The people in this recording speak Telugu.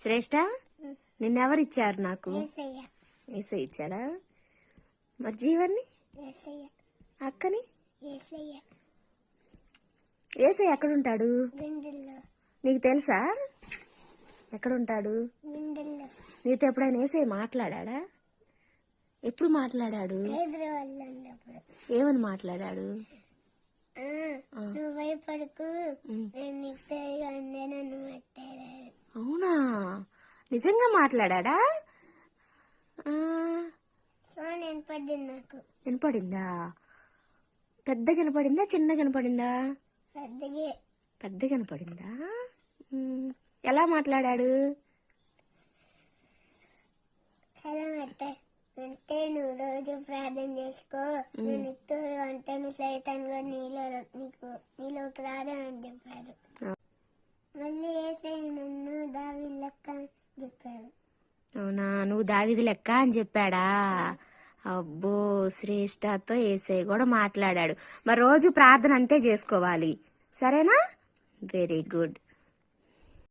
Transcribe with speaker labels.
Speaker 1: శ్రేష్ట, నిన్నెవరిచ్చారు నాకు? ఏసై ఇచ్చాడా? మరి జీవన్ని, అక్కని? ఏసై ఎక్కడుంటాడు నీకు తెలుసా? ఎక్కడుంటాడు? నీతో ఎప్పుడైనా ఏసై మాట్లాడా? ఎప్పుడు మాట్లాడాడు? ఏమని మాట్లాడాడు? అవునా, నిజంగా మాట్లాడా? వినపడిందా? పెద్దగా వినపడిందా, చిన్నగా వినపడిందా? పెద్దగా వినపడిందా? ఎలా మాట్లాడాడు?
Speaker 2: అంటే నువ్వు రోజు ప్రార్థన చేసుకో, నేను ఇత్తూరు అంటే నువ్వు సైతాన్ కూడా నీలోకి రాదా అని చెప్పాడు. మళ్ళీ ఏసై నన్ను దావీదు లెక్క అని చెప్పాడు.
Speaker 1: అవునా, నువ్వు దావీదు లెక్క అని చెప్పాడా? అబ్బో, శ్రేష్టతో ఏసై కూడా మాట్లాడాడు. మరి రోజు ప్రార్థన అంతే చేసుకోవాలి, సరేనా? Very good.